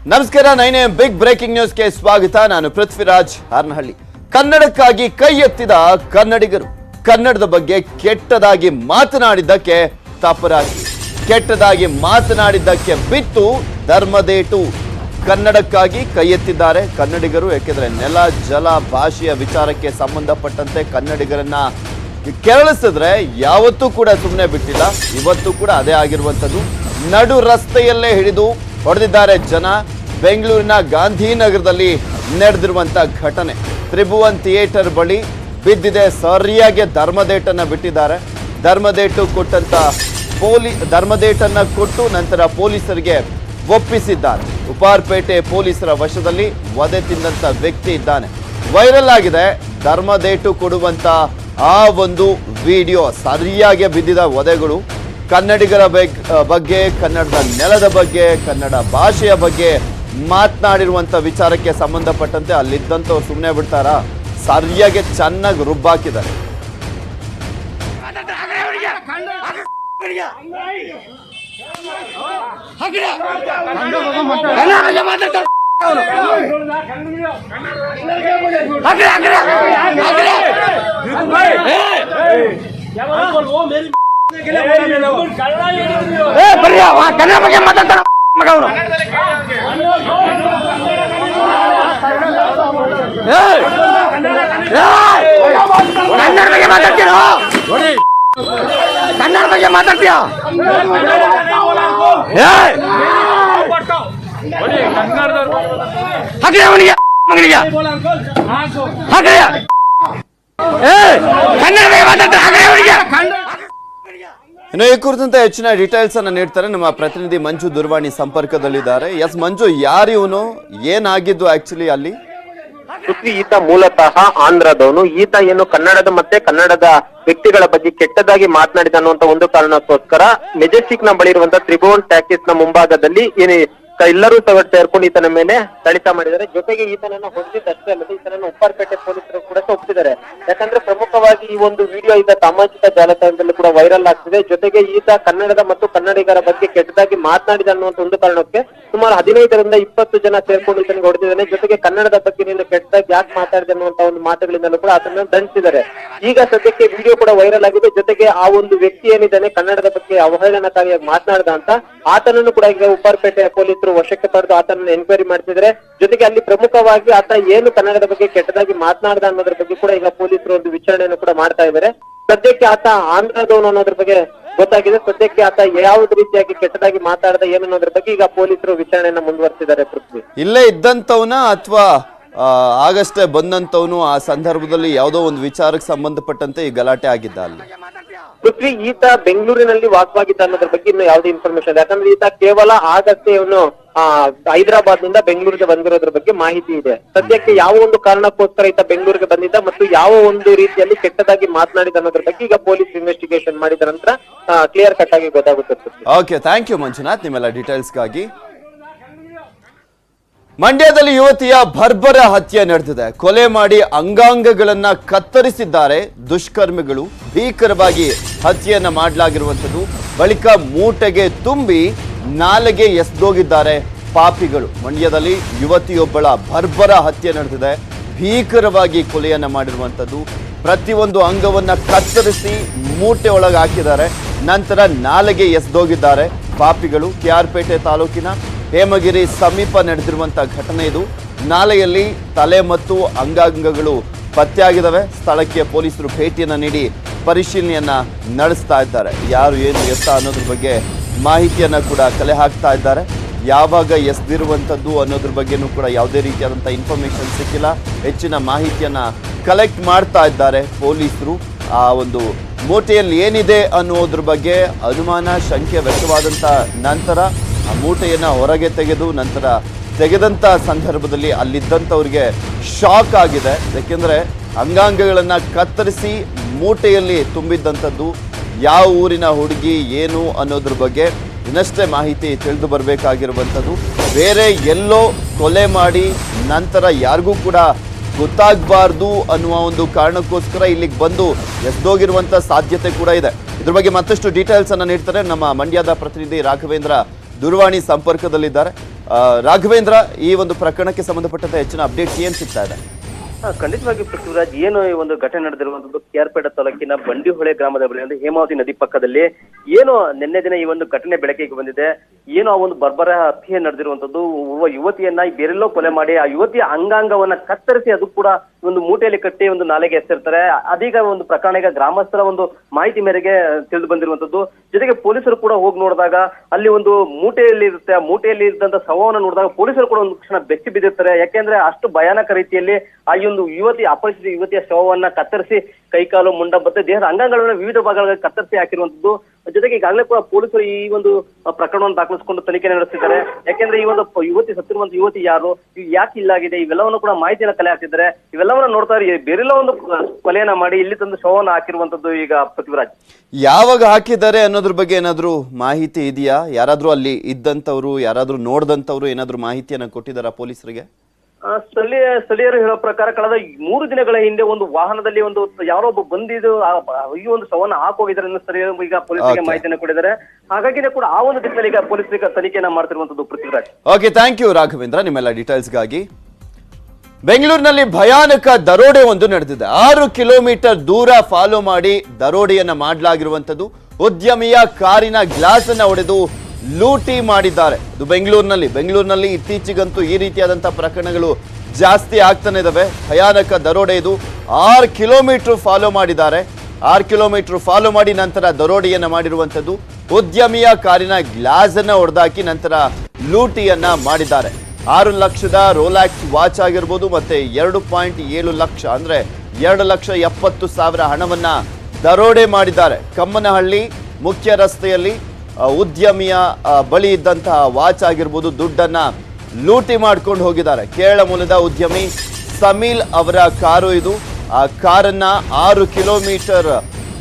ನಮಸ್ಕಾರ. 9am big breaking ನ್ಯೂಸ್ಗೆ ಸ್ವಾಗತ. ನಾನು ಪೃಥ್ವಿರಾಜ್ ಹಾರನಹಳ್ಳಿ. ಕನ್ನಡಕ್ಕಾಗಿ ಕೈ ಎತ್ತಿದ ಕನ್ನಡಿಗರು ಕನ್ನಡದ ಬಗ್ಗೆ ಕೆಟ್ಟದಾಗಿ ಮಾತನಾಡಿದ್ದಕ್ಕೆ ತಪರಾಕಿ, ಕೆಟ್ಟದಾಗಿ ಮಾತನಾಡಿದ್ದಕ್ಕೆ ಬಿತ್ತು ಧರ್ಮದೇಟು. ಕನ್ನಡಕ್ಕಾಗಿ ಕೈ ಎತ್ತಿದ್ದಾರೆ ಕನ್ನಡಿಗರು. ಯಾಕೆಂದ್ರೆ ನೆಲ ಜಲ ಭಾಷೆಯ ವಿಚಾರಕ್ಕೆ ಸಂಬಂಧಪಟ್ಟಂತೆ ಕನ್ನಡಿಗರನ್ನ ಕೆರಳಿಸಿದ್ರೆ ಯಾವತ್ತೂ ಕೂಡ ಸುಮ್ಮನೆ ಬಿಟ್ಟಿಲ್ಲ. ಇವತ್ತು ಕೂಡ ಅದೇ ಆಗಿರುವಂಥದ್ದು. ನಡು ರಸ್ತೆಯಲ್ಲೇ ಹಿಡಿದು ಹೊಡೆದಿದ್ದಾರೆ ಜನ. ಬೆಂಗಳೂರಿನ ಗಾಂಧಿನಗರದಲ್ಲಿ ನಡೆದಿರುವಂತ ಘಟನೆ. ತ್ರಿಭುವನ್ ಥಿಯೇಟರ್ ಬಳಿ ಬಿದ್ದಿದೆ. ಸರಿಯಾಗಿ ಧರ್ಮದೇಟನ್ನ ಬಿಟ್ಟಿದ್ದಾರೆ. ಧರ್ಮದೇಟನ್ನ ಕೊಟ್ಟು ನಂತರ ಪೊಲೀಸರಿಗೆ ಒಪ್ಪಿಸಿದ್ದಾರೆ. ಉಪಾರ್ಪೇಟೆ ಪೊಲೀಸರ ವಶದಲ್ಲಿ ವಧೆ ತಿಂದಂತ ವ್ಯಕ್ತಿ ಇದ್ದಾನೆ. ವೈರಲ್ ಆಗಿದೆ ಧರ್ಮದೇಟು ಕೊಡುವಂತ ಆ ಒಂದು ವಿಡಿಯೋ. ಸರಿಯಾಗಿ ಬಿದ್ದಿದ ವಧೆಗಳು ಕನ್ನಡಿಗರ ಬಗ್ಗೆ, ಕನ್ನಡದ ನೆಲದ ಬಗ್ಗೆ, ಕನ್ನಡ ಭಾಷೆಯ ಬಗ್ಗೆ ಮಾತನಾಡಿರುವಂತ ವಿಚಾರಕ್ಕೆ ಸಂಬಂಧಪಟ್ಟಂತೆ ಅಲ್ಲಿದ್ದಂಥವ್ರು ಸುಮ್ಮನೆ ಬಿಡ್ತಾರ? ಸರಿಯಾಗಿ ಚೆನ್ನಾಗಿ ರುಬ್ಬಾಕಿದ್ದಾರೆ. ಕನ್ನಡ ಬಗ್ಗೆ ಮಾತಾಡ್ತಾರ ಮಗ ಅವನು. ಕನ್ನಡ ಬಗ್ಗೆ ಮಾತಾಡ್ತೀರ? ಕನ್ನಡ ಬಗ್ಗೆ ಮಾತಾಡ್ತೀಯ? ಹಾಕ್ರಿ ಅವನಿಗೆ ಮಗನಿಗೆ ಹಾಕ್ರಿ. ಕನ್ನಡ ಬಗ್ಗೆ ಮಾತಾಡ್ತಾರೆ ಹಾಕ್ರಿ ಅವನಿಗೆ. ಇನ್ನು ಈ ಕುರಿತಂತೆ ಹೆಚ್ಚಿನ ಡೀಟೇಲ್ಸ್ ಅನ್ನ ನೀಡ್ತಾರೆ ನಮ್ಮ ಪ್ರತಿನಿಧಿ ಮಂಜು. ದೂರವಾಣಿ ಸಂಪರ್ಕದಲ್ಲಿದ್ದಾರೆ. ಎಸ್ ಮಂಜು, ಯಾರು ಇವನು? ಏನಾಗಿದ್ದು ಆಕ್ಚುಲಿ ಅಲ್ಲಿ? ಈತ ಮೂಲತಃ ಆಂಧ್ರದವನು. ಈತ ಏನು ಕನ್ನಡದ ಮತ್ತೆ ಕನ್ನಡದ ವ್ಯಕ್ತಿಗಳ ಬಗ್ಗೆ ಕೆಟ್ಟದಾಗಿ ಮಾತನಾಡಿದ ಅನ್ನುವಂತ ಒಂದು ಕಾರಣಕ್ಕೋಸ್ಕರ ಮೆಜೆಸ್ಟಿಕ್ ನ ಬಳಿ ಇರುವಂತಹ ತ್ರಿಭುವನ್ ಟ್ಯಾಕ್ಸಿಸ್ ನ ಮುಂಭಾಗದಲ್ಲಿ ಎಲ್ಲರೂ ಸೇರ್ಕೊಂಡು ಈತನ ಮೇಲೆ ಥಳಿತ ಮಾಡಿದ್ದಾರೆ. ಜೊತೆಗೆ ಈತನನ್ನ ಹೊಡೆದಿದ್ದಷ್ಟೇ ಅಲ್ಲದೆ ಈತನನ್ನು ಉಪ್ಪಾರಪೇಟೆ ಪೊಲೀಸರು ಕೂಡ ಒಪ್ಪಿದ್ದಾರೆ. ಯಾಕಂದ್ರೆ ಪ್ರಮುಖವಾಗಿ ಈ ಒಂದು ವಿಡಿಯೋ ಈಗ ಸಾಮಾಜಿಕ ಜಾಲತಾಣದಲ್ಲಿ ಕೂಡ ವೈರಲ್ ಆಗ್ತಿದೆ. ಜೊತೆಗೆ ಈತ ಕನ್ನಡದ ಮತ್ತು ಕನ್ನಡಿಗರ ಬಗ್ಗೆ ಕೆಟ್ಟದಾಗಿ ಮಾತನಾಡಿದ ಅನ್ನುವಂತ ಒಂದು ಕಾರಣಕ್ಕೆ ಸುಮಾರು 15ರಿಂದ 20 ಜನ ಸೇರ್ಕೊಂಡು ಈತನಿಗೆ ಹೊಡೆದಿದ್ದಾನೆ. ಜೊತೆಗೆ ಕನ್ನಡದ ಬಗ್ಗೆ ನೀನು ಕೆಟ್ಟದಾಗಿ ಯಾಕೆ ಮಾತಾಡಿದೆ ಅನ್ನುವಂತ ಒಂದು ಮಾತುಗಳಿಂದಲೂ ಕೂಡ ಆತನ ದಂಡಿಸಿದ್ದಾರೆ. ಈಗ ಸದ್ಯಕ್ಕೆ ವಿಡಿಯೋ ಕೂಡ ವೈರಲ್ ಆಗಿದೆ. ಜೊತೆಗೆ ಆ ಒಂದು ವ್ಯಕ್ತಿ ಏನಿದ್ದಾನೆ ಕನ್ನಡದ ಬಗ್ಗೆ ಅವಹೇಳನಕಾರಿಯಾಗಿ ಮಾತನಾಡಿದ ಅಂತ ಆತನನ್ನು ಕೂಡ ಈಗ ಉಪ್ಪಾರಪೇಟೆ ಪೊಲೀಸರು ವಶಕ್ಕೆ ಪಡೆದು ಆತನನ್ನು ಎನ್ಕ್ವೈರಿ ಮಾಡ್ತಿದ್ದಾರೆ. ಜೊತೆಗೆ ಅಲ್ಲಿ ಪ್ರಮುಖವಾಗಿ ಆತ ಏನು ಕನ್ನಡದ ಬಗ್ಗೆ ಕೆಟ್ಟದಾಗಿ ಮಾತನಾಡಿದ ಅನ್ನೋದ್ರ ಬಗ್ಗೆ ಕೂಡ ಈಗ ಪೊಲೀಸರು ಒಂದು ವಿಚಾರಣೆಯನ್ನು ಕೂಡ ಮಾಡ್ತಾ ಇದ್ದಾರೆ. ಸದ್ಯಕ್ಕೆ ಆತ ಆಂಧ್ರದವನು ಅನ್ನೋದ್ರ ಬಗ್ಗೆ ಗೊತ್ತಾಗಿದೆ. ಸದ್ಯಕ್ಕೆ ಆತ ಯಾವುದೇ ರೀತಿಯಾಗಿ ಕೆಟ್ಟದಾಗಿ ಮಾತಾಡದ ಏನನ್ನೋದ್ರ ಬಗ್ಗೆ ಈಗ ಪೊಲೀಸರು ವಿಚಾರಣೆಯನ್ನ ಮುಂದುವರೆಸಿದ್ದಾರೆ. ಪೃಥ್ವಿ ಇಲ್ಲೇ ಇದ್ದಂತವನ ಅಥವಾ ಆಗಷ್ಟೇ ಬಂದಂತವನು? ಆ ಸಂದರ್ಭದಲ್ಲಿ ಯಾವುದೋ ಒಂದು ವಿಚಾರಕ್ಕೆ ಸಂಬಂಧಪಟ್ಟಂತೆ ಈ ಗಲಾಟೆ ಆಗಿದ್ದ ಅಲ್ಲಿ? ಪೃಥ್ವಿ ಈತ ಬೆಂಗಳೂರಿನಲ್ಲಿ ವಾಸವಾಗಿದ್ದ ಅನ್ನೋದ್ರ ಬಗ್ಗೆ ಇನ್ನು ಯಾವುದೇ ಇನ್ಫಾರ್ಮೇಶನ್. ಯಾಕಂದ್ರೆ ಈತ ಕೇವಲ ಆಗಷ್ಟೇ ಇವನು ಹೈದರಾಬಾದ್ ನಿಂದ ಬೆಂಗಳೂರಿಗೆ ಬಂದಿರೋದ್ರ ಬಗ್ಗೆ ಮಾಹಿತಿ ಇದೆ. ಸದ್ಯಕ್ಕೆ ಯಾವ ಒಂದು ಕಾರಣಕ್ಕೋಸ್ಕರ ಈತ ಬೆಂಗಳೂರಿಗೆ ಬಂದಿದ್ದ ಮತ್ತು ಯಾವ ಒಂದು ರೀತಿಯಲ್ಲಿ ಕೆಟ್ಟದಾಗಿ ಮಾತನಾಡಿದ ಅನ್ನೋದ್ರ ಬಗ್ಗೆ ಈಗ ಪೊಲೀಸ್ ಇನ್ವೆಸ್ಟಿಗೇಷನ್ ಮಾಡಿದ ನಂತರ ಕ್ಲಿಯರ್ ಕಟ್ ಆಗಿ ಗೊತ್ತಾಗುತ್ತೆ. ಓಕೆ, ಥ್ಯಾಂಕ್ ಯು ಮಂಜುನಾಥ್ ನಿಮ್ಮೆಲ್ಲ ಡೀಟೇಲ್ಸ್ಗಾಗಿ. ಮಂಡ್ಯದಲ್ಲಿ ಯುವತಿಯ ಬರ್ಬರ ಹತ್ಯೆ ನಡೆದಿದೆ. ಕೊಲೆ ಮಾಡಿ ಅಂಗಾಂಗಗಳನ್ನ ಕತ್ತರಿಸಿದ್ದಾರೆ ದುಷ್ಕರ್ಮಿಗಳು. ಭೀಕರವಾಗಿ ಹತ್ಯೆಯನ್ನ ಮಾಡಲಾಗಿರುವಂಥದ್ದು. ಬಳಿಕ ಮೂಟೆಗೆ ತುಂಬಿ ನಾಲೆಗೆ ಎಸ್ದೋಗಿದ್ದಾರೆ ಪಾಪಿಗಳು. ಮಂಡ್ಯದಲ್ಲಿ ಯುವತಿಯೊಬ್ಬಳ ಬರ್ಬರ ಹತ್ಯೆ ನಡೆದಿದೆ. ಭೀಕರವಾಗಿ ಕೊಲೆಯನ್ನ ಮಾಡಿರುವಂಥದ್ದು. ಪ್ರತಿಯೊಂದು ಅಂಗವನ್ನ ಕತ್ತರಿಸಿ ಮೂಟೆ ಒಳಗೆ ಹಾಕಿದ್ದಾರೆ. ನಂತರ ನಾಲೆಗೆ ಎಸ್ದೋಗಿದ್ದಾರೆ ಪಾಪಿಗಳು. ಕೆಆರ್ಪೇಟೆ ತಾಲೂಕಿನ ಹೇಮಗಿರಿ ಸಮೀಪ ನಡೆದಿರುವಂತ ಘಟನೆ ಇದು. ನಾಲೆಯಲ್ಲಿ ತಲೆ ಮತ್ತು ಅಂಗಾಂಗಗಳು ಪತ್ತೆಯಾಗಿದ್ದಾವೆ. ಸ್ಥಳಕ್ಕೆ ಪೊಲೀಸರು ಭೇಟಿಯನ್ನ ನೀಡಿ ಪರಿಶೀಲನೆಯನ್ನ ನಡೆಸ್ತಾ ಇದ್ದಾರೆ. ಯಾರು ಏನು ಎತ್ತ ಅನ್ನೋದ್ರ ಬಗ್ಗೆ ಮಾಹಿತಿಯನ್ನ ಕೂಡ ಕಲೆ ಹಾಕ್ತಾ ಇದ್ದಾರೆ. ಯಾವಾಗ ಎಸ್ದಿರುವಂಥದ್ದು ಅನ್ನೋದ್ರ ಬಗ್ಗೆನೂ ಕೂಡ ಯಾವುದೇ ರೀತಿಯಾದಂಥ ಇನ್ಫಾರ್ಮೇಶನ್ ಸಿಕ್ಕಿಲ್ಲ. ಹೆಚ್ಚಿನ ಮಾಹಿತಿಯನ್ನ ಕಲೆಕ್ಟ್ ಮಾಡ್ತಾ ಇದ್ದಾರೆ ಪೊಲೀಸರು. ಆ ಒಂದು ಮೂಟೆಯಲ್ಲಿ ಏನಿದೆ ಅನ್ನೋದ್ರ ಬಗ್ಗೆ ಅನುಮಾನ, ಶಂಕೆ ವ್ಯಕ್ತವಾದಂಥ ನಂತರ ಆ ಮೂಟೆಯನ್ನ ಹೊರಗೆ ತೆಗೆದು ನಂತರ ತೆಗೆದಂಥ ಸಂದರ್ಭದಲ್ಲಿ ಅಲ್ಲಿದ್ದಂಥವ್ರಿಗೆ ಶಾಕ್ ಆಗಿದೆ. ಯಾಕೆಂದರೆ ಅಂಗಾಂಗಗಳನ್ನು ಕತ್ತರಿಸಿ ಮೂಟೆಯಲ್ಲಿ ತುಂಬಿದ್ದಂಥದ್ದು. ಯಾವ ಊರಿನ ಹುಡುಗಿ ಏನು ಅನ್ನೋದ್ರ ಬಗ್ಗೆ ಇನ್ನಷ್ಟೇ ಮಾಹಿತಿ ತಿಳಿದು ಬರಬೇಕಾಗಿರುವಂಥದ್ದು. ಬೇರೆ ಎಲ್ಲೋ ಕೊಲೆ ಮಾಡಿ ನಂತರ ಯಾರಿಗೂ ಕೂಡ ಗೊತ್ತಾಗಬಾರ್ದು ಅನ್ನುವ ಒಂದು ಕಾರಣಕ್ಕೋಸ್ಕರ ಇಲ್ಲಿಗೆ ಬಂದು ಎಸ್ದೋಗಿರುವಂಥ ಸಾಧ್ಯತೆ ಕೂಡ ಇದೆ. ಇದ್ರ ಬಗ್ಗೆ ಮತ್ತಷ್ಟು ಡೀಟೇಲ್ಸ್ ಅನ್ನು ನೀಡ್ತಾರೆ ನಮ್ಮ ಮಂಡ್ಯದ ಪ್ರತಿನಿಧಿ ರಾಘವೇಂದ್ರ ದೂರವಾಣಿ ಸಂಪರ್ಕದಲ್ಲಿದ್ದಾರೆ. ರಾಘವೇಂದ್ರ, ಈ ಒಂದು ಪ್ರಕರಣಕ್ಕೆ ಸಂಬಂಧಪಟ್ಟಂತೆ ಹೆಚ್ಚಿನ ಅಪ್ಡೇಟ್ಸ್ ಏನ್ ಸಿಗ್ತಾ ಇದೆ? ಖಂಡಿತವಾಗಿ ಪೃಥ್ವಿರಾಜ್, ಏನು ಈ ಒಂದು ಘಟನೆ ನಡೆದಿರುವಂತದ್ದು KR ಪೇಟೆ ತಾಲೂಕಿನ ಬಂಡಿಹೊಳೆ ಗ್ರಾಮದ ಬಳಿ ಅಂದ್ರೆ ಹೇಮಾವತಿ ನದಿ ಪಕ್ಕದಲ್ಲಿ ಏನು ನಿನ್ನೆ ದಿನ ಈ ಒಂದು ಘಟನೆ ಬೆಳಕಿಗೆ ಬಂದಿದೆ. ಏನು ಆ ಒಂದು ಬರ್ಬರ ಹತ್ಯೆ ನಡೆದಿರುವಂತದ್ದು, ಯುವತಿಯನ್ನ ಬೇರೆಲ್ಲೋ ಕೊಲೆ ಮಾಡಿ ಆ ಯುವತಿಯ ಅಂಗಾಂಗವನ್ನ ಕತ್ತರಿಸಿ ಅದು ಕೂಡ ಒಂದು ಮೂಟೆಯಲ್ಲಿ ಕಟ್ಟಿ ಒಂದು ನಾಲೆಗೆ ಎಸೆರ್ತಾರೆ. ಅದೀಗ ಒಂದು ಪ್ರಕರಣ ಈಗ ಗ್ರಾಮಸ್ಥರ ಒಂದು ಮಾಹಿತಿ ಮೇರೆಗೆ ತಿಳಿದು ಬಂದಿರುವಂತದ್ದು. ಜೊತೆಗೆ ಪೊಲೀಸರು ಕೂಡ ಹೋಗಿ ನೋಡಿದಾಗ ಅಲ್ಲಿ ಒಂದು ಮೂಟೆಯಲ್ಲಿ ಇರುತ್ತೆ, ಆ ಮೂಟೆಯಲ್ಲಿ ಇದ್ದಂತ ಶವವನ್ನು ನೋಡಿದಾಗ ಪೊಲೀಸರು ಕೂಡ ಒಂದು ಕ್ಷಣ ಬೆಚ್ಚಿ ಬಿದ್ದಿರ್ತಾರೆ. ಯಾಕೆಂದ್ರೆ ಅಷ್ಟು ಭಯಾನಕ ರೀತಿಯಲ್ಲಿ ಆ ಒಂದು ಅಪರಿಚಿತ ಯುವತಿಯ ಶವವನ್ನ ಕತ್ತರಿಸಿ ಕೈಕಾಲು ಮುಂಡ ಮತ್ತೆ ದೇಹದ ಅಂಗಗಳನ್ನು ವಿವಿಧ ಭಾಗಗಳಿಗೆ ಕತ್ತರಿಸಿ ಹಾಕಿರುವಂತದ್ದು. ಜೊತೆಗೆ ಈಗಾಗಲೇ ಕೂಡ ಪೊಲೀಸರು ಈ ಒಂದು ಪ್ರಕರಣವನ್ನು ದಾಖಲಿಸಿಕೊಂಡು ತನಿಖೆ ನಡೆಸುತ್ತಿದ್ದಾರೆ. ಯಾಕೆಂದ್ರೆ ಈ ಒಂದು ಯುವತಿ ಸತ್ತಿರುವಂತ ಯುವತಿ ಯಾರು, ಯಾಕೆ ಇಲ್ಲಾಗಿದೆ, ಇವೆಲ್ಲವನ್ನು ಕೂಡ ಮಾಹಿತಿಯನ್ನು ಕಲೆ ಹಾಕ್ತಿದ್ದಾರೆ. ಇವೆಲ್ಲವನ್ನ ನೋಡ್ತಾ ಬೇರೆಲ್ಲ ಒಂದು ಕೊಲೆಯನ್ನ ಮಾಡಿ ಇಲ್ಲಿ ತಂದು ಶವವನ್ನು ಹಾಕಿರುವಂತದ್ದು. ಈಗ ಪೃಥ್ವಿರಾಜ್, ಯಾವಾಗ ಹಾಕಿದ್ದಾರೆ ಅನ್ನೋದ್ರ ಬಗ್ಗೆ ಏನಾದ್ರೂ ಮಾಹಿತಿ ಇದೆಯಾ? ಯಾರಾದ್ರೂ ಅಲ್ಲಿ ಇದ್ದಂತವ್ರು, ಯಾರಾದ್ರೂ ನೋಡ್ದಂತವ್ರು ಏನಾದ್ರೂ ಮಾಹಿತಿಯನ್ನ ಕೊಟ್ಟಿದ್ದಾರಾ ಪೊಲೀಸರಿಗೆ? ಸ್ಥಳೀಯರು ಹೇಳೋ ಪ್ರಕಾರ ಕಳೆದ 3 ದಿನಗಳ ಹಿಂದೆ ಒಂದು ವಾಹನದಲ್ಲಿ ಒಂದು ಯಾರೋ ಒಬ್ಬ ಬಂದಿದ್ದು ಈ ಒಂದು ಶವನ್ನ ಹಾಕೋಗಿದ್ದಾರೆ ಅನ್ನೋ ಸ್ಥಳೀಯರು ಈಗ ಪೊಲೀಸರಿಗೆ ಮಾಹಿತಿಯನ್ನು ಕೊಟ್ಟಿದ್ದಾರೆ. ಹಾಗಾಗಿ ಕೂಡ ಆ ಒಂದು ದಿಕ್ಕಿನಲ್ಲಿ ಈಗ ಪೊಲೀಸರಿಗೆ ತನಿಖೆಯನ್ನ ಮಾಡ್ತಿರುವಂತದ್ದು. Prithviraj, okay, thank you Raghavendra ನಿಮ್ಮೆಲ್ಲ ಡೀಟೇಲ್ಸ್ಗಾಗಿ. ಬೆಂಗಳೂರಿನಲ್ಲಿ ಭಯಾನಕ ದರೋಡೆ ಒಂದು ನಡೆದಿದೆ. 6 ಕಿಲೋಮೀಟರ್ ದೂರ ಫಾಲೋ ಮಾಡಿ ದರೋಡೆಯನ್ನ ಮಾಡಲಾಗಿರುವಂತದ್ದು. ಉದ್ಯಮಿಯ ಕಾರಿನ ಗ್ಲಾಸ್ ಅನ್ನ ಹೊಡೆದು ಲೂಟಿ ಮಾಡಿದ್ದಾರೆ. ಇದು ಬೆಂಗಳೂರಿನಲ್ಲಿ ಇತ್ತೀಚೆಗಂತೂ ಈ ರೀತಿಯಾದಂತಹ ಪ್ರಕರಣಗಳು ಜಾಸ್ತಿ ಆಗ್ತಾನೆ ಇದಾವೆ. ಭಯಾನಕ ದರೋಡೆ ಇದು. 6 ಕಿಲೋಮೀಟರ್ ಫಾಲೋ ಮಾಡಿದ್ದಾರೆ. 6 ಕಿಲೋಮೀಟರ್ ಫಾಲೋ ಮಾಡಿ ನಂತರ ದರೋಡೆಯನ್ನ ಮಾಡಿರುವಂತದ್ದು. ಉದ್ಯಮಿಯ ಕಾರಿನ ಗ್ಲಾಸ್ ಅನ್ನ ಹೊಡೆದಾಕಿ ನಂತರ ಲೂಟಿಯನ್ನ ಮಾಡಿದ್ದಾರೆ. 6 ಲಕ್ಷದ ರೋಲ್ಯಾಕ್ಸ್ ವಾಚ್ ಆಗಿರ್ಬೋದು ಮತ್ತೆ 2.7 ಲಕ್ಷ ಅಂದ್ರೆ 2,70,000 ಹಣವನ್ನ ದರೋಡೆ ಮಾಡಿದ್ದಾರೆ. ಕಮ್ಮನಹಳ್ಳಿ ಮುಖ್ಯ ರಸ್ತೆಯಲ್ಲಿ ಉದ್ಯಮಿಯ ಬಳಿ ಇದ್ದಂತಹ ವಾಚ್ ಆಗಿರ್ಬೋದು ದುಡ್ಡನ್ನ ಲೂಟಿ ಮಾಡ್ಕೊಂಡು ಹೋಗಿದ್ದಾರೆ. ಕೇರಳ ಮೂಲದ ಉದ್ಯಮಿ ಸಮೀಲ್ ಅವರ ಕಾರು ಇದು. ಆ ಕಾರನ್ನ 6 ಕಿಲೋಮೀಟರ್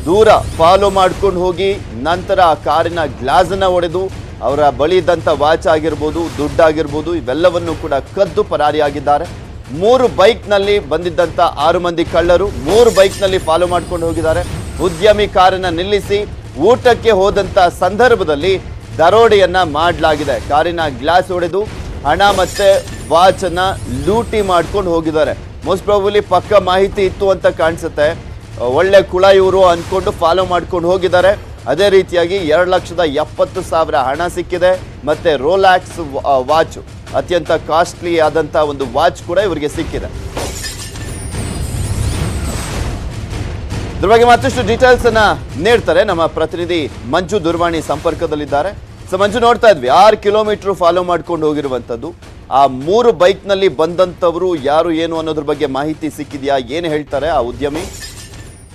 ದೂರ ಫಾಲೋ ಮಾಡ್ಕೊಂಡು ಹೋಗಿ ನಂತರ ಆ ಕಾರಿನ ಗ್ಲಾಸ್ ಅನ್ನ ಹೊಡೆದು ಅವರ ಬಳಿ ಇದ್ದಂಥ ವಾಚ್ ಆಗಿರ್ಬೋದು ದುಡ್ಡಾಗಿರ್ಬೋದು ಇವೆಲ್ಲವನ್ನು ಕೂಡ ಕದ್ದು ಪರಾರಿಯಾಗಿದ್ದಾರೆ. 3 ಬೈಕ್ನಲ್ಲಿ ಬಂದಿದ್ದಂಥ 6 ಮಂದಿ ಕಳ್ಳರು 3 ಬೈಕ್ನಲ್ಲಿ ಫಾಲೋ ಮಾಡ್ಕೊಂಡು ಹೋಗಿದ್ದಾರೆ. ಉದ್ಯಮಿ ಕಾರನ್ನ ನಿಲ್ಲಿಸಿ ಊಟಕ್ಕೆ ಹೋದಂತ ಸಂದರ್ಭದಲ್ಲಿ ದರೋಡೆಯನ್ನ ಮಾಡಲಾಗಿದೆ. ಕಾರಿನ ಗ್ಲಾಸ್ ಹೊಡೆದು ಹಣ ಮತ್ತೆ ವಾಚ್ ಅನ್ನ ಲೂಟಿ ಮಾಡ್ಕೊಂಡು ಹೋಗಿದ್ದಾರೆ. ಮೋಸ್ಟ್ ಪ್ರಾಬಬ್ಲಿ ಪಕ್ಕ ಮಾಹಿತಿ ಇತ್ತು ಅಂತ ಕಾಣಿಸುತ್ತೆ. ಒಳ್ಳೆ ಕುಳ ಇವರು ಅನ್ಕೊಂಡು ಫಾಲೋ ಮಾಡ್ಕೊಂಡು ಹೋಗಿದ್ದಾರೆ. ಅದೇ ರೀತಿಯಾಗಿ 2,70,000 ಹಣ ಸಿಕ್ಕಿದೆ. ಮತ್ತೆ ರೋಲ್ಯಾಕ್ಸ್ ವಾಚ್, ಅತ್ಯಂತ ಕಾಸ್ಟ್ಲಿ ಆದಂತ ಒಂದು ವಾಚ್ ಕೂಡ ಇವರಿಗೆ ಸಿಕ್ಕಿದೆ. ಇದ್ರ ಬಗ್ಗೆ ಮತ್ತಷ್ಟು ಡೀಟೇಲ್ಸ್ ಅನ್ನ ನೀಡ್ತಾರೆ ನಮ್ಮ ಪ್ರತಿನಿಧಿ ಮಂಜು. ದೂರವಾಣಿ ಸಂಪರ್ಕದಲ್ಲಿದ್ದಾರೆ. ಸೊ ಮಂಜು, ನೋಡ್ತಾ ಇದ್ವಿ 6 ಕಿಲೋಮೀಟರ್ ಫಾಲೋ ಮಾಡ್ಕೊಂಡು ಹೋಗಿರುವಂತದ್ದು. ಆ 3 ಬೈಕ್ ನಲ್ಲಿ ಬಂದಂತವರು ಯಾರು ಏನು ಅನ್ನೋದ್ರ ಬಗ್ಗೆ ಮಾಹಿತಿ ಸಿಕ್ಕಿದ್ಯಾ? ಏನು ಹೇಳ್ತಾರೆ ಆ ಉದ್ಯಮಿ?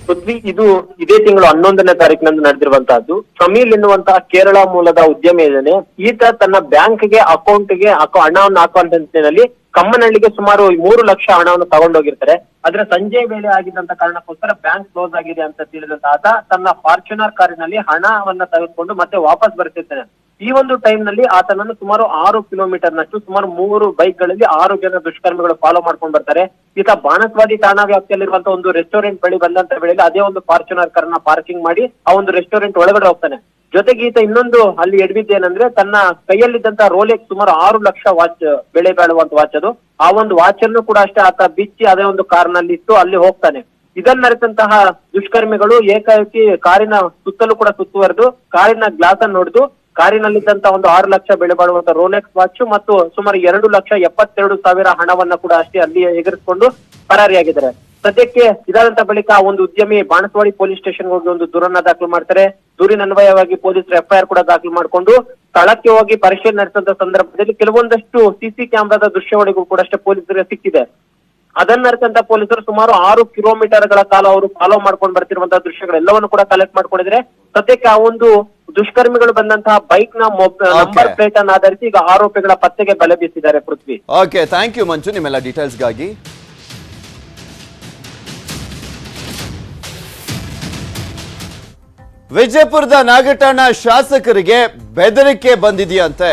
ಪೃಥ್ವಿ, ಇದು ಇದೇ ತಿಂಗಳು 11ನೇ ತಾರೀಕಿನಂದು ನಡೆದಿರುವಂತಹದ್ದು. ಸಮೀಲ್ ಎನ್ನುವಂತಹ ಕೇರಳ ಮೂಲದ ಉದ್ಯಮಿ ಇದ್ದಾನೆ. ಈತ ತನ್ನ ಬ್ಯಾಂಕ್ಗೆ ಅಕೌಂಟ್ಗೆ ಹಣವನ್ನು ಹಾಕುವಂತ ನಿಟ್ಟಿನಲ್ಲಿ ಕಮ್ಮನಹಳ್ಳಿಗೆ ಸುಮಾರು 3 ಲಕ್ಷ ಹಣವನ್ನು ತಗೊಂಡೋಗಿರ್ತಾರೆ. ಆದ್ರೆ ಸಂಜೆ ವೇಳೆ ಆಗಿದ್ದಂತ ಕಾರಣಕ್ಕೋಸ್ಕರ ಬ್ಯಾಂಕ್ ಕ್ಲೋಸ್ ಆಗಿದೆ ಅಂತ ತಿಳಿದಂತ ಆತ ತನ್ನ ಫಾರ್ಚುನರ್ ಕಾರಿನಲ್ಲಿ ಹಣವನ್ನ ತೆಗೆದುಕೊಂಡು ಮತ್ತೆ ವಾಪಸ್ ಬರ್ತಿರ್ತಾನೆ. ಈ ಒಂದು ಟೈಮ್ ನಲ್ಲಿ ಆತನನ್ನು ಸುಮಾರು 6 ಕಿಲೋಮೀಟರ್ ನಷ್ಟು ಸುಮಾರು 3 ಬೈಕ್ ಗಳಲ್ಲಿ 6 ಜನ ದುಷ್ಕರ್ಮಿಗಳು ಫಾಲೋ ಮಾಡ್ಕೊಂಡು ಬರ್ತಾರೆ. ಈತ ಬಾಣಸ್ವಾಡಿ ಠಾಣಾ ವ್ಯಾಪ್ತಿಯಲ್ಲಿರುವಂತಹ ಒಂದು ರೆಸ್ಟೋರೆಂಟ್ ಬಳಿ ಬಂದಂತ ವೇಳೆಯಲ್ಲಿ ಅದೇ ಒಂದು ಫಾರ್ಚುನರ್ ಕಾರನ್ನ ಪಾರ್ಕಿಂಗ್ ಮಾಡಿ ಆ ಒಂದು ರೆಸ್ಟೋರೆಂಟ್ ಒಳಗಡೆ ಹೋಗ್ತಾನೆ. ಜೊತೆಗೆ ಈತ ಇನ್ನೊಂದು ಅಲ್ಲಿ ಎಡವಿದ್ದೇನೆಂದ್ರೆ ತನ್ನ ಕೈಯಲ್ಲಿದ್ದಂತ ರೋಲೆಕ್ಸ್ ಸುಮಾರು 6 ಲಕ್ಷ ವಾಚ್ ಬೆಲೆ ಬಾಳುವಂತ ವಾಚ್ ಅದು. ಆ ಒಂದು ವಾಚ್ ಅನ್ನು ಕೂಡ ಅಷ್ಟೇ ಆತ ಬಿಚ್ಚಿ ಅದೇ ಒಂದು ಕಾರ್ನಲ್ಲಿ ಇಟ್ಟು ಅಲ್ಲಿ ಹೋಗ್ತಾನೆ. ಇದನ್ನರಿತಂತಹ ದುಷ್ಕರ್ಮಿಗಳು ಏಕಾಏಕಿ ಕಾರಿನ ಸುತ್ತಲೂ ಕೂಡ ಸುತ್ತುವರೆದು ಕಾರಿನ ಗ್ಲಾಸ್ ಅನ್ನು ಹೊಡೆದು ಕಾರಿನಲ್ಲಿದ್ದಂತ ಒಂದು 6 ಲಕ್ಷ ಬೆಲೆ ಬಾಳುವಂತ ರೋಲೆಕ್ಸ್ ವಾಚ್ ಮತ್ತು ಸುಮಾರು 2,72,000 ಹಣವನ್ನ ಕೂಡ ಅಷ್ಟೇ ಅಲ್ಲಿ ಎಗರಿಸಿಕೊಂಡು ಪರಾರಿಯಾಗಿದ್ದಾರೆ. ಸದ್ಯಕ್ಕೆ ಇದಾದಂತ ಬಳಿಕ ಆ ಒಂದು ಉದ್ಯಮಿ ಬಾಣಸ್ವಾಡಿ ಪೊಲೀಸ್ ಸ್ಟೇಷನ್ ಹೋಗಿ ಒಂದು ದೂರನ್ನ ದಾಖಲು ಮಾಡ್ತಾರೆ. ದೂರಿನ ಅನ್ವಯವಾಗಿ ಪೊಲೀಸರು FIR ಕೂಡ ದಾಖಲು ಮಾಡಿಕೊಂಡು ಸ್ಥಳಕ್ಕೆ ಹೋಗಿ ಪರಿಶೀಲನೆ ನಡೆಸಿದ ಸಂದರ್ಭದಲ್ಲಿ ಕೆಲವೊಂದಷ್ಟು CC ಕ್ಯಾಮೆರಾದ ದೃಶ್ಯಾವಳಿಗಳು ಕೂಡ ಅಷ್ಟೇ ಪೊಲೀಸರಿಗೆ ಸಿಕ್ಕಿದೆ. ಅದನ್ನರಿತಂತ ಪೊಲೀಸರು ಸುಮಾರು 6 ಕಿಲೋಮೀಟರ್ಗಳ ಕಾಲ ಅವರು ಫಾಲೋ ಮಾಡ್ಕೊಂಡು ಬರ್ತಿರುವಂತಹ ದೃಶ್ಯಗಳೆಲ್ಲವನ್ನು ಕೂಡ ಕಲೆಕ್ಟ್ ಮಾಡ್ಕೊಂಡಿದ್ರೆ ಸದ್ಯಕ್ಕೆ ಆ ಒಂದು ದುಷ್ಕರ್ಮಿಗಳು ಬಂದಂತಹ ಬೈಕ್ ನ ನಂಬರ್ ಪ್ಲೇಟ್ ಅನ್ನು ಆಧರಿಸಿ ಈಗ ಆರೋಪಿಗಳ ಪತ್ತೆಗೆ ಬಲೆ ಬೀಸಿದ್ದಾರೆ. ಪೃಥ್ವಿ, ಓಕೆ, ಥ್ಯಾಂಕ್ ಯು ಮಂಜು ನಿಮ್ಮೆಲ್ಲ ಡೀಟೇಲ್ಸ್ಗಾಗಿ. ವಿಜಯಪುರದ ನಾಗಠಾಣ ಶಾಸಕರಿಗೆ ಬೆದರಿಕೆ ಬಂದಿದೆಯಂತೆ.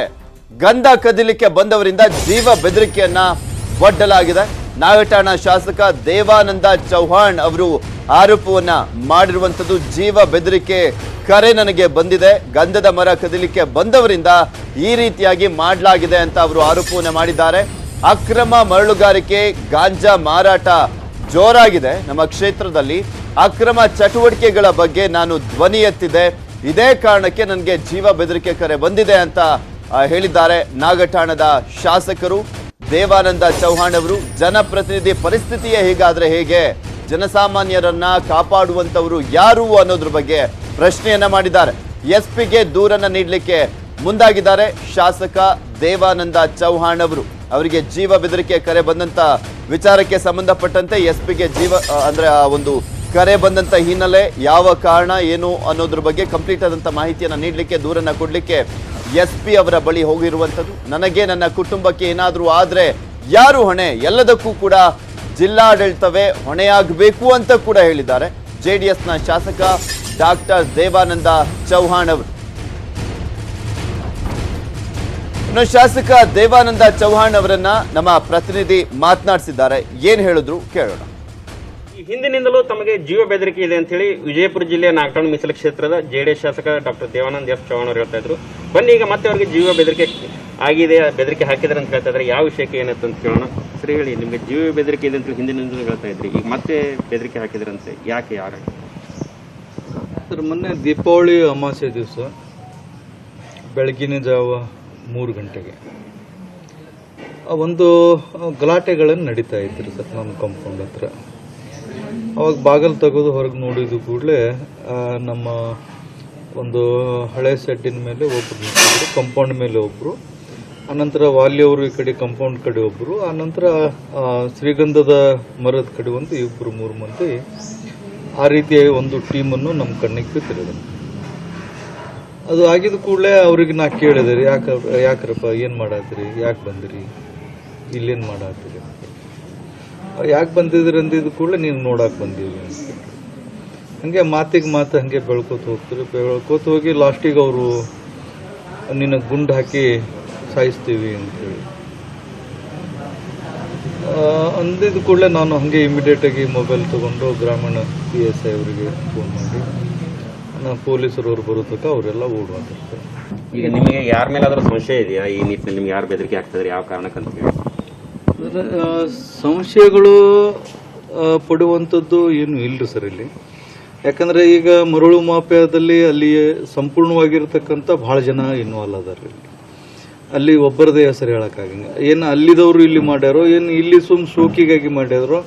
ಗಂಧ ಕದಿಲಿಕ್ಕೆ ಬಂದವರಿಂದ ಜೀವ ಬೆದರಿಕೆಯನ್ನ ಒಡ್ಡಲಾಗಿದೆ. ನಾಗಠಾಣ ಶಾಸಕ ದೇವಾನಂದ ಚೌಹಾಣ್ ಅವರು ಆರೋಪವನ್ನ ಮಾಡಿರುವಂಥದ್ದು. ಜೀವ ಬೆದರಿಕೆ ಕರೆ ನನಗೆ ಬಂದಿದೆ, ಗಂಧದ ಮರ ಕದಿಲಿಕ್ಕೆ ಬಂದವರಿಂದ ಈ ರೀತಿಯಾಗಿ ಮಾಡಲಾಗಿದೆ ಅಂತ ಅವರು ಆರೋಪವನ್ನ ಮಾಡಿದ್ದಾರೆ. ಅಕ್ರಮ ಮರಳುಗಾರಿಕೆ, ಗಾಂಜಾ ಮಾರಾಟ ಜೋರಾಗಿದೆ ನಮ್ಮ ಕ್ಷೇತ್ರದಲ್ಲಿ. ಅಕ್ರಮ ಚಟುವಟಿಕೆಗಳ ಬಗ್ಗೆ ನಾನು ಧ್ವನಿ ಎತ್ತಿದೆ, ಇದೇ ಕಾರಣಕ್ಕೆ ನನಗೆ ಜೀವ ಬೆದರಿಕೆ ಕರೆ ಬಂದಿದೆ ಅಂತ ಹೇಳಿದ್ದಾರೆ ನಾಗಠಾಣದ ಶಾಸಕರು ದೇವಾನಂದ ಚೌಹಾಣ್ ಅವರು. ಜನಪ್ರತಿನಿಧಿ ಪರಿಸ್ಥಿತಿಯೇ ಹೀಗಾದ್ರೆ ಹೇಗೆ, ಜನಸಾಮಾನ್ಯರನ್ನ ಕಾಪಾಡುವಂತವರು ಯಾರು ಅನ್ನೋದ್ರ ಬಗ್ಗೆ ಪ್ರಶ್ನೆಯನ್ನ ಮಾಡಿದ್ದಾರೆ. ಎಸ್ಪಿಗೆ ದೂರನ್ನ ನೀಡಲಿಕ್ಕೆ ಮುಂದಾಗಿದ್ದಾರೆ ಶಾಸಕ ದೇವಾನಂದ ಚೌಹಾಣ್ ಅವರು. ಅವರಿಗೆ ಜೀವ ಬೆದರಿಕೆ ಕರೆ ಬಂದಂತ ವಿಚಾರಕ್ಕೆ ಸಂಬಂಧಪಟ್ಟಂತೆ ಎಸ್ಪಿಗೆ ಅಂದ್ರೆ ಆ ಒಂದು ಕರೆ ಬಂದಂತ ಹಿನ್ನೆಲೆ, ಯಾವ ಕಾರಣ ಏನು ಅನ್ನೋದ್ರ ಬಗ್ಗೆ ಕಂಪ್ಲೀಟ್ ಆದಂತ ಮಾಹಿತಿಯನ್ನ ನೀಡಲಿಕ್ಕೆ, ದೂರನ್ನ ಕೊಡ್ಲಿಕ್ಕೆ ಎಸ್ಪಿ ಅವರ ಬಳಿ ಹೋಗಿರುವಂಥದ್ದು. ನನಗೆ ನನ್ನ ಕುಟುಂಬಕ್ಕೆ ಏನಾದರೂ ಆದ್ರೆ ಯಾರು ಹೊಣೆ, ಎಲ್ಲದಕ್ಕೂ ಕೂಡ ಜಿಲ್ಲಾಡಳಿತವೇ ಹೊಣೆಯಾಗಬೇಕು ಅಂತ ಕೂಡ ಹೇಳಿದ್ದಾರೆ ಜೆಡಿಎಸ್ನ ಶಾಸಕ ಡಾಕ್ಟರ್ ದೇವಾನಂದ ಚೌಹಾಣ್ ಅವರು. ಇನ್ನು ಶಾಸಕ ದೇವಾನಂದ ಚೌಹಾಣ್ ಅವರನ್ನ ನಮ್ಮ ಪ್ರತಿನಿಧಿ ಮಾತನಾಡಿಸಿದ್ದಾರೆ. ಏನ್ ಹೇಳಿದ್ರು ಕೇಳೋಣ. ಹಿಂದಿನಿಂದಲೂ ತಮಗೆ ಜೀವ ಬೆದರಿಕೆ ಇದೆ ಅಂತ ಹೇಳಿ ವಿಜಯಪುರ ಜಿಲ್ಲೆಯ ನಾಗಠಾಣ ಮೀಸಲು ಕ್ಷೇತ್ರದ ಜೆಡಿಎಸ್ ಶಾಸಕ ಡಾಕ್ಟರ್ ದೇವಾನಂದ ಎಸ್ ಚೌಹಾಣ್ ಅವರು ಹೇಳ್ತಾ ಇದ್ರು. ಬನ್ನಿ ಈಗ ಮತ್ತೆ ಅವರಿಗೆ ಜೀವ ಬೆದರಿಕೆ ಆಗಿದೆ, ಬೆದರಿಕೆ ಹಾಕಿದ್ರೆ ಅಂತ ಹೇಳ್ತಾ ಇದ್ದಾರೆ. ಯಾವ ವಿಷಯಕ್ಕೆ ಏನಂತ ಕೇಳೋಣ. ಸರಿ ಹೇಳಿ, ನಿಮಗೆ ಜೀವ ಬೆದರಿಕೆ ಇದೆ ಅಂತ ಹಿಂದಿನಿಂದಲೂ ಹೇಳ್ತಾ ಇದ್ರಿ, ಈಗ ಮತ್ತೆ ಬೆದರಿಕೆ ಹಾಕಿದ್ರಂತೆ, ಯಾಕೆ ಯಾರು? ಸರ್, ಮೊನ್ನೆ ದೀಪಾವಳಿ ಅಮಾವಾಸ್ಯೆ ದಿವಸ ಬೆಳಗಿನ ಜಾವ 3 ಗಂಟೆಗೆ ಒಂದು ಗಲಾಟೆಗಳನ್ನು ನಡೀತಾ ಇದ್ರು ಸರ್ ನಮ್ಮ ಕಾಂಪೌಂಡ್ ಹತ್ರ. ಅವಾಗ ಬಾಗಿಲು ತೆಗೆದು ಹೊರಗೆ ನೋಡಿದ ಕೂಡಲೇ ನಮ್ಮ ಒಂದು ಹಳೆ ಸೆಡ್ಡಿನ ಮೇಲೆ ಒಬ್ಬರು ನಿಂತಿದ್ರು, ಕಾಂಪೌಂಡ್ ಮೇಲೆ ಒಬ್ಬರು, ಆನಂತರ ವಾಲಿಯವರು ಈ ಕಡೆ ಕಾಂಪೌಂಡ್ ಕಡೆ ಒಬ್ಬರು, ಆನಂತರ ಶ್ರೀಗಂಧದ ಮರದ ಕಡೆ ಒಂದು 2-3 ಮಂದಿ ಆ ರೀತಿಯ ಒಂದು ಟೀಮನ್ನು ನಮ್ಮ ಕಣ್ಣಿಗೆ ಬಿತ್ತಿರೋದು. ಅದು ಆಗಿದ ಕೂಡಲೇ ಅವ್ರಿಗೆ ನಾ ಕೇಳಿದೆ, ಯಾಕ್ರಪ್ಪ ಏನು ಮಾಡತ್ತೀರಿ, ಯಾಕೆ ಬಂದಿರಿ, ಇಲ್ಲೇನು ಮಾಡತ್ತೀರಿ, ಯಾಕೆ ಬಂದಿದ್ರಿ ಅಂದಿದ ಕೂಡಲೇ ನೀವು ನೋಡಕ್ಕೆ ಬಂದೀವಿ ಅಂತ. ಹಂಗೆ ಮಾತಿಗೆ ಮಾತು ಹಂಗೆ ಬೆಳ್ಕೋತ ಹೋಗಿ ಲಾಸ್ಟಿಗೆ ಅವರು ನಿನ್ನ ಗುಂಡು ಹಾಕಿ ಸಾಯಿಸ್ತೀವಿ ಅಂತೇಳಿ ಅಂದಿದ ಕೂಡಲೇ ನಾನು ಹಾಗೆ ಇಮಿಡಿಯೇಟಾಗಿ ಮೊಬೈಲ್ ತೊಗೊಂಡು ಗ್ರಾಮೀಣ PSI ಅವರಿಗೆ ಫೋನ್ ಮಾಡಿ ಪೊಲೀಸರವ್ರು ಬರೋ ತನಕ ಅವರೆಲ್ಲ ಓಡುವಂತಾರೆ. ಈಗ ನಿಮಗೆ ಯಾರ ಮೇಲಾದ್ರೂ ಸಂಶಯ ಇದೆಯಾ ಈ ನಿಟ್ಟಿನಲ್ಲಿ? ನಿಮ್ಗೆ ಯಾರು ಬೆದರಿಕೆ ಆಗ್ತದೆ, ಯಾವ ಕಾರಣಕ್ಕಂತ ಹೇಳಿ? ಸಂಶಯಗಳು ಪಡುವಂಥದ್ದು ಏನು ಇಲ್ಲರಿ ಸರ್ ಇಲ್ಲಿ. ಯಾಕಂದರೆ ಈಗ ಮರಳು ಮಾಫಿಯಾದಲ್ಲಿ ಅಲ್ಲಿ ಸಂಪೂರ್ಣವಾಗಿರ್ತಕ್ಕಂಥ ಭಾಳ ಜನ ಇನ್ವಾಲ್ವ್ ಅದಾರ. ಅಲ್ಲಿ ಒಬ್ಬರದೇ ಹೆಸರು ಹೇಳೋಕ್ಕಾಗಂಗೆ, ಏನು ಅಲ್ಲಿದವರು ಇಲ್ಲಿ ಮಾಡ್ಯಾರೋ, ಏನು ಇಲ್ಲಿ ಶೋಕಿಗಾಗಿ ಮಾಡ್ಯಾರೋ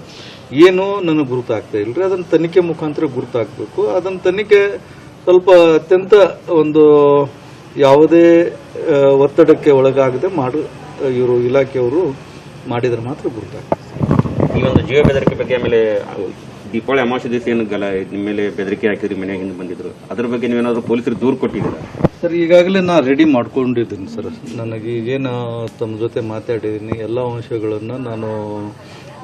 ಏನು ನನಗೆ ಗುರುತಾಗ್ತಾ ಇಲ್ಲರಿ. ಅದನ್ನು ತನಿಖೆ ಮುಖಾಂತರ ಗುರುತಾಗಬೇಕು. ಅದನ್ನು ತನಿಖೆ ಸ್ವಲ್ಪ ಅತ್ಯಂತ ಒಂದು ಯಾವುದೇ ಒತ್ತಡಕ್ಕೆ ಒಳಗಾಗದೆ ಇವರು ಇಲಾಖೆಯವರು ಮಾಡಿದ್ರೆ ಮಾತ್ರ ಗುರುತಾಗ್ತದೆ. ಈ ಒಂದು ಜೀವ ಬೆದರಿಕೆ ಬಗ್ಗೆ, ಆಮೇಲೆ ದೀಪಾವಳಿ ಅಮಾವಾಸ್ಯೆ ದಿವಸ ಏನು ನಿಮ್ಮ ಮೇಲೆ ಬೆದರಿಕೆ ಹಾಕಿದ್ರಿ, ಮನೆಯಾಗ ಹಿಂದೆ ಬಂದಿದ್ರು, ಅದ್ರ ಬಗ್ಗೆ ನೀವೇನಾದ್ರು ಪೊಲೀಸರು ದೂರು ಕೊಟ್ಟಿದ್ದೀರಾ? ಸರ್, ಈಗಾಗಲೇ ನಾನು ರೆಡಿ ಮಾಡ್ಕೊಂಡಿದ್ದೀನಿ ಸರ್. ನನಗೆ ಈಗೇನು ತಮ್ಮ ಜೊತೆ ಮಾತಾಡಿದ್ದೀನಿ ಎಲ್ಲ ಅಂಶಗಳನ್ನು ನಾನು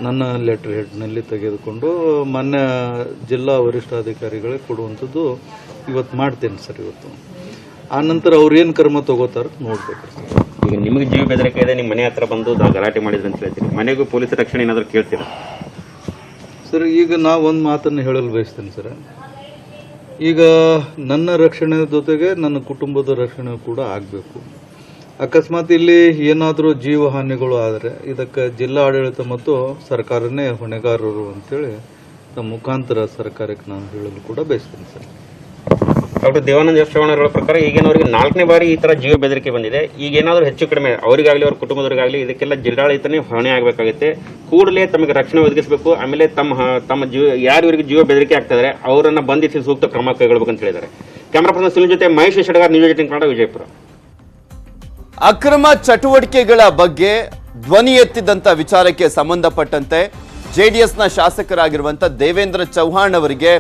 ನನ್ನ ಲೆಟರ್ ಹೆಡ್ನಲ್ಲಿ ತೆಗೆದುಕೊಂಡು ಮಾನ್ಯ ಜಿಲ್ಲಾ ವರಿಷ್ಠಾಧಿಕಾರಿಗಳಿಗೆ ಕೊಡುವಂಥದ್ದು ಇವತ್ತು ಮಾಡ್ತೇನೆ ಸರ್. ಇವತ್ತು ಆ ನಂತರ ಅವ್ರು ಏನು ಕ್ರಮ ತಗೋತಾರೆ ನೋಡ್ಬೇಕು ಸರ್. ಈಗ ನಿಮಗೆ ಜೀವ ಬೆದರಿಕೆ ಇದೆ, ನಿಮ್ಮ ಮನೆ ಹತ್ರ ಬಂದು ಗಲಾಟೆ ಮಾಡಿದ್ರೆ ಅಂತ ಹೇಳ್ತೀರಿ, ಮನೆಗೂ ಪೊಲೀಸ್ ರಕ್ಷಣೆ ಏನಾದರೂ ಕೇಳ್ತೀರಾ? ಸರ್, ಈಗ ನಾ ಒಂದು ಮಾತನ್ನು ಹೇಳಲು ಬಯಸ್ತೇನೆ ಸರ್. ಈಗ ನನ್ನ ರಕ್ಷಣೆ ಜೊತೆಗೆ ನನ್ನ ಕುಟುಂಬದ ರಕ್ಷಣೆ ಕೂಡ ಆಗಬೇಕು. ಅಕಸ್ಮಾತ್ ಇಲ್ಲಿ ಏನಾದರೂ ಜೀವ ಹಾನಿಗಳು ಆದರೆ ಇದಕ್ಕೆ ಜಿಲ್ಲಾ ಆಡಳಿತ ಮತ್ತು ಸರ್ಕಾರನೇ ಹೊಣೆಗಾರರು ಅಂತೇಳಿ ನಮ್ಮ ಮುಖಾಂತರ ಸರ್ಕಾರಕ್ಕೆ ನಾನು ಹೇಳಲು ಕೂಡ ಬಯಸ್ತೇನೆ sir. Doctor Devananda S Chauhan ಅವರ ಪ್ರಕಾರ ಈಗೇನವರಿಗೆ 4ನೇ ಬಾರಿ ಈ ಥರ ಜೀವ ಬೆದರಿಕೆ ಬಂದಿದೆ. ಈಗೇನಾದರೂ ಹೆಚ್ಚು ಕಡಿಮೆ ಅವರಿಗಾಗಲಿ ಅವ್ರ ಕುಟುಂಬದವರಿಗಾಗಲಿ ಇದಕ್ಕೆಲ್ಲ ಜಿಲ್ಲಾಡಳಿತನೇ ಹೊಣೆ ಆಗಬೇಕಾಗುತ್ತೆ. ಕೂಡಲೇ ತಮಗೆ ರಕ್ಷಣೆ ಒದಗಿಸಬೇಕು. ಆಮೇಲೆ ತಮ್ಮ ಜೀವ ಯಾರು ಇವರಿಗೆ ಜೀವ ಬೆದರಿಕೆ ಆಗ್ತಿದ್ದಾರೆ ಅವರನ್ನು ಬಂಧಿಸಿ ಸೂಕ್ತ ಕ್ರಮ ಕೈಗೊಳ್ಳಬೇಕಂತ ಹೇಳಿದ್ದಾರೆ. ಕ್ಯಾಮರಾ ಪರ್ಸನ್ ಸುನಿಲ್ ಜೊತೆ ಮಹೇಶ್ ಶೆಡಗಾರ್, ನ್ಯೂಸ್ 18 ಕನ್ನಡ, ವಿಜಯಪುರ. ಅಕ್ರಮ ಚಟುವಟಿಕೆಗಳ ಬಗ್ಗೆ ಧ್ವನಿ ಎತ್ತಿದಂತ ವಿಚಾರಕ್ಕೆ ಸಂಬಂಧಪಟ್ಟಂತೆ ಜೆಡಿಎಸ್ನ ಶಾಸಕರಾಗಿರುವಂತ ದೇವೇಂದ್ರ ಚೌಹಾಣ್ ಅವರಿಗೆ